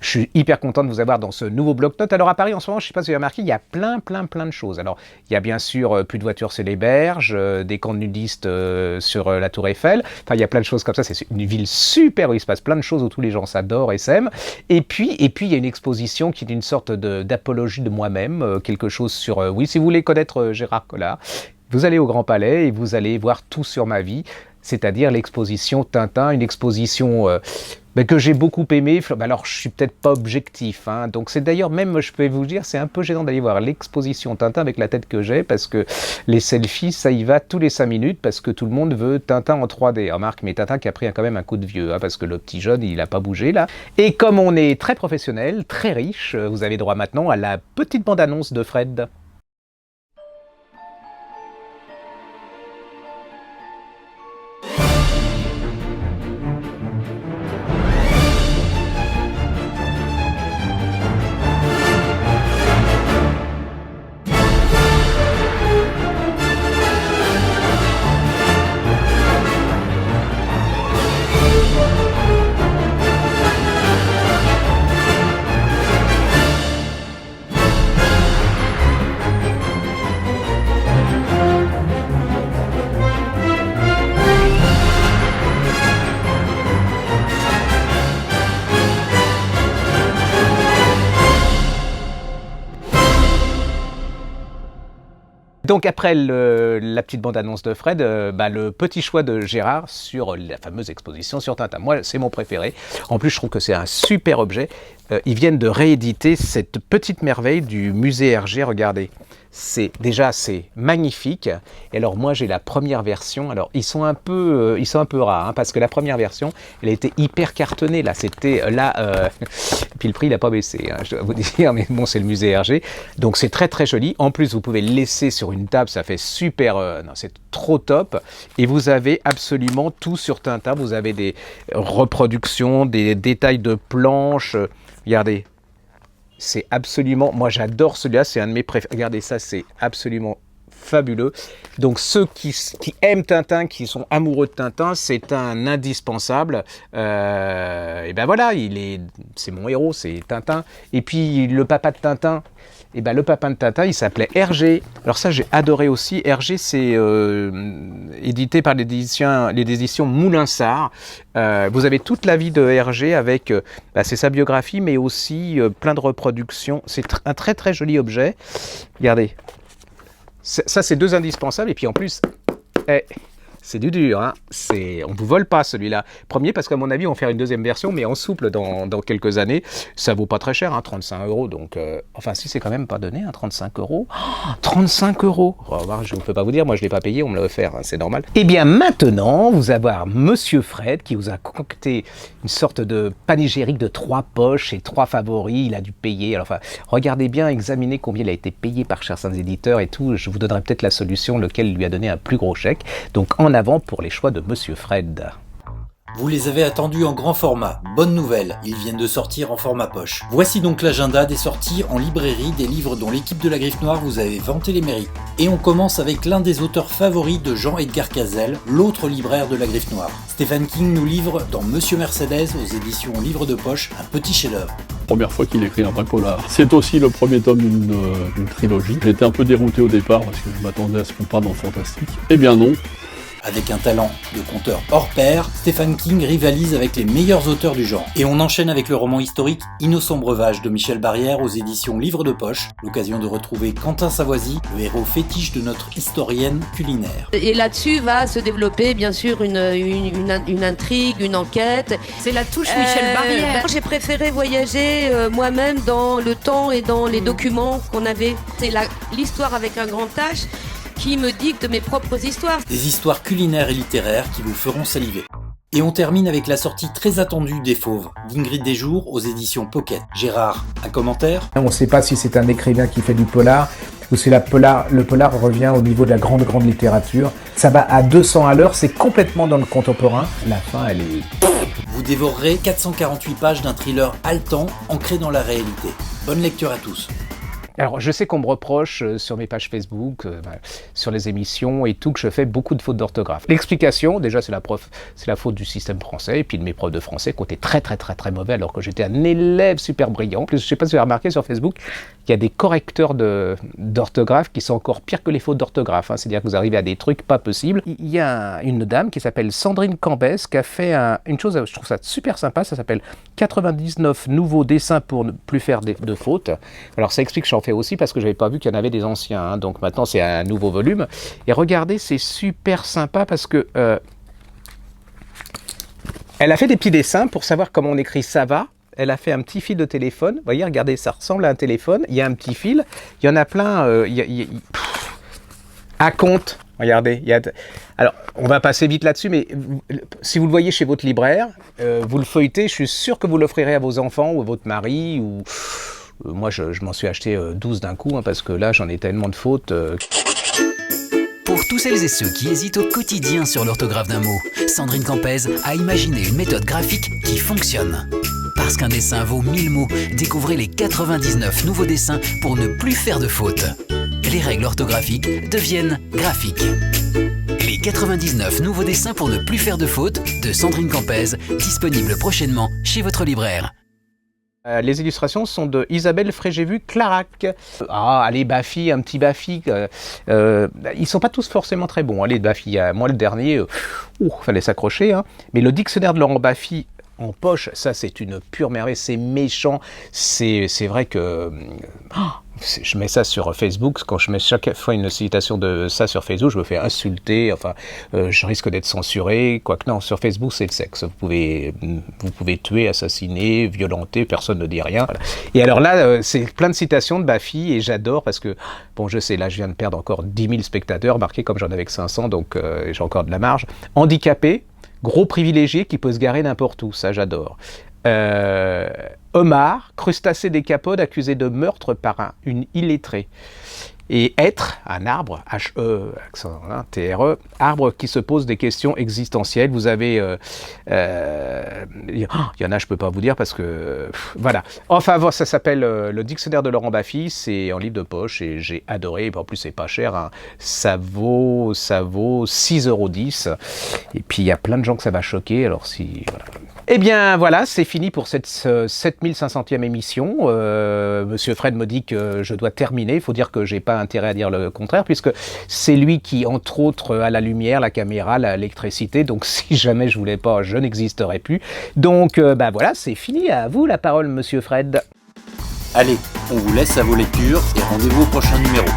Je suis hyper content de vous avoir dans ce nouveau bloc-notes. Alors à Paris en ce moment, je ne sais pas si vous avez remarqué, il y a plein de choses. Alors il y a bien sûr plus de voitures c'est les berges, des camps de nudistes sur la Tour Eiffel. Enfin il y a plein de choses comme ça. C'est une ville super où il se passe plein de choses où tous les gens s'adorent et s'aiment. Et puis il y a une exposition qui est une sorte d'apologie de moi-même, quelque chose sur... oui, si vous voulez connaître Gérard Collard, vous allez au Grand Palais et vous allez voir tout sur ma vie, c'est-à-dire l'exposition Tintin, une exposition que j'ai beaucoup aimée. Alors, je suis peut-être pas objectif, hein, donc c'est d'ailleurs même, je peux vous dire, c'est un peu gênant d'aller voir l'exposition Tintin avec la tête que j'ai, parce que les selfies, ça y va tous les 5 minutes, parce que tout le monde veut Tintin en 3D. Remarque, mais Tintin qui a pris quand même un coup de vieux, hein, parce que le petit jeune, il n'a pas bougé là. Et comme on est très professionnel, très riche, vous avez droit maintenant à la petite bande-annonce de Fred. Donc après la petite bande-annonce de Fred, le petit choix de Gérard sur la fameuse exposition sur Tintin. Moi, c'est mon préféré. En plus, je trouve que c'est un super objet. Ils viennent de rééditer cette petite merveille du musée Hergé. Regardez, c'est magnifique. Et alors moi, j'ai la première version. Alors ils sont un peu rares, hein, parce que la première version, elle a été hyper cartonnée. Là, c'était là. Puis le prix, il n'a pas baissé, hein, je dois vous dire. Mais bon, c'est le musée Hergé. Donc c'est très joli. En plus, vous pouvez le laisser sur une table. Ça fait super. Non, c'est trop top. Et vous avez absolument tout sur Tintin. Vous avez des reproductions, des détails de planches. Regardez, c'est absolument... Moi, j'adore celui-là, c'est un de mes préférés. Regardez ça, c'est absolument fabuleux. Donc, ceux qui aiment Tintin, qui sont amoureux de Tintin, c'est un indispensable. Et ben voilà, c'est mon héros, c'est Tintin. Et puis, le papa de Tintin... le papa de Tintin, il s'appelait Hergé. Alors ça, j'ai adoré aussi. Hergé, c'est édité par les éditions Moulinsart. Vous avez toute la vie de Hergé avec, c'est sa biographie, mais aussi plein de reproductions. C'est un très joli objet. Regardez. Ça, c'est 2 indispensables. Et puis en plus, c'est du dur, hein. On ne vous vole pas celui-là. Premier, parce qu'à mon avis, on va faire une deuxième version, mais en souple dans quelques années. Ça vaut pas très cher, hein, 35 €. Donc, enfin, si c'est quand même pas donné, hein, 35 €. Oh, 35 €. Oh, je ne peux pas vous dire, moi je ne l'ai pas payé, on me l'a offert, hein, c'est normal. Et bien maintenant, vous allez avoir Monsieur Fred qui vous a concocté une sorte de panégyrique de 3 poches et 3 favoris. Il a dû payer. Alors, enfin, regardez bien, examinez combien il a été payé par certains éditeurs et tout. Je vous donnerai peut-être la solution, lequel lui a donné un plus gros chèque. Donc, en avant pour les choix de Monsieur Fred. Vous les avez attendus en grand format. Bonne nouvelle, ils viennent de sortir en format poche. Voici donc l'agenda des sorties en librairie des livres dont l'équipe de la Griffe Noire vous avait vanté les mérites. Et on commence avec l'un des auteurs favoris de Jean-Edgar Cazelle, l'autre libraire de la Griffe Noire. Stephen King nous livre dans Monsieur Mercedes aux éditions Livre de Poche un petit chef-d'œuvre. Première fois qu'il écrit un vrai polar. C'est aussi le premier tome d'une trilogie. J'étais un peu dérouté au départ parce que je m'attendais à ce qu'on parte dans le fantastique. Eh bien non. Avec un talent de conteur hors pair, Stephen King rivalise avec les meilleurs auteurs du genre. Et on enchaîne avec le roman historique Innocent Breuvage de Michel Barrière aux éditions Livre de Poche, l'occasion de retrouver Quentin Savoisy, le héros fétiche de notre historienne culinaire. Et là-dessus va se développer bien sûr une intrigue, une enquête. C'est la touche Michel Barrière. J'ai préféré voyager moi-même dans le temps et dans les documents qu'on avait. C'est l'histoire avec un grand H qui me dicte mes propres histoires. Des histoires culinaires et littéraires qui vous feront saliver. Et on termine avec la sortie très attendue des Fauves, d'Ingrid Desjours aux éditions Pocket. Gérard, un commentaire ? On ne sait pas si c'est un écrivain qui fait du polar ou si le polar revient au niveau de la grande littérature. Ça va à 200 à l'heure, c'est complètement dans le contemporain. La fin, elle est... Vous dévorerez 448 pages d'un thriller haletant, ancré dans la réalité. Bonne lecture à tous. Alors, je sais qu'on me reproche sur mes pages Facebook, sur les émissions et tout, que je fais beaucoup de fautes d'orthographe. L'explication, déjà, c'est la faute du système français et puis de mes profs de français qui ont été très, très, très, très mauvais alors que j'étais un élève super brillant. En plus, je ne sais pas si vous avez remarqué sur Facebook, il y a des correcteurs d'orthographe qui sont encore pires que les fautes d'orthographe. Hein. C'est-à-dire que vous arrivez à des trucs pas possibles. Il y a une dame qui s'appelle Sandrine Cambès qui a fait une chose, je trouve ça super sympa, ça s'appelle 99 nouveaux dessins pour ne plus faire de fautes. Alors, ça explique que j'en fais aussi parce que je n'avais pas vu qu'il y en avait des anciens. Hein. Donc maintenant, c'est un nouveau volume. Et regardez, c'est super sympa parce que elle a fait des petits dessins pour savoir comment on écrit ça va. Elle a fait un petit fil de téléphone. Vous voyez, regardez, ça ressemble à un téléphone. Il y a un petit fil. Il y en a plein. À compte. Regardez. Alors, on va passer vite là-dessus, mais si vous le voyez chez votre libraire, vous le feuilletez, je suis sûr que vous l'offrirez à vos enfants ou à votre mari ou... Moi, je m'en suis acheté 12 d'un coup, hein, parce que là, j'en ai tellement de fautes. Pour tous celles et ceux qui hésitent au quotidien sur l'orthographe d'un mot, Sandrine Campès a imaginé une méthode graphique qui fonctionne. Parce qu'un dessin vaut 1000 mots, découvrez les 99 nouveaux dessins pour ne plus faire de fautes. Les règles orthographiques deviennent graphiques. Les 99 nouveaux dessins pour ne plus faire de fautes de Sandrine Campès, disponibles prochainement chez votre libraire. Les illustrations sont de Isabelle Frégévu-Clarac. Ah, allez, Baffy, un petit Baffy. Ils sont pas tous forcément très bons. Allez, Baffy, moi le dernier, fallait s'accrocher. Hein. Mais le dictionnaire de Laurent Baffy en poche, ça c'est une pure merveille, c'est méchant. C'est vrai que... je mets ça sur Facebook, quand je mets chaque fois une citation de ça sur Facebook, je me fais insulter, enfin, je risque d'être censuré, quoique non, sur Facebook c'est le sexe, vous pouvez tuer, assassiner, violenter, personne ne dit rien. Voilà. Et alors là, c'est plein de citations de Baffy, et j'adore, parce que, bon je sais, là je viens de perdre encore 10 000 spectateurs, marqués comme j'en avais que 500, donc j'ai encore de la marge. Handicapé, gros privilégié qui peut se garer n'importe où, ça j'adore. Homard, crustacé décapode accusé de meurtre par une illettrée. Et être, un arbre, H-E, accent, hein, T-R-E, arbre qui se pose des questions existentielles. Vous avez... il y en a, je ne peux pas vous dire parce que... voilà. Enfin, ça s'appelle le dictionnaire de Laurent Baffy. C'est en livre de poche et j'ai adoré. En plus, c'est pas cher. Hein. Ça vaut 6,10 €. Et puis, il y a plein de gens que ça va choquer. Alors, si... Voilà. Eh bien voilà, c'est fini pour cette 7500e émission. Monsieur Fred me dit que je dois terminer. Il faut dire que j'ai pas intérêt à dire le contraire, puisque c'est lui qui, entre autres, a la lumière, la caméra, l'électricité. Donc si jamais je voulais pas, je n'existerais plus. Donc voilà, c'est fini. À vous la parole, Monsieur Fred. Allez, on vous laisse à vos lectures et rendez-vous au prochain numéro.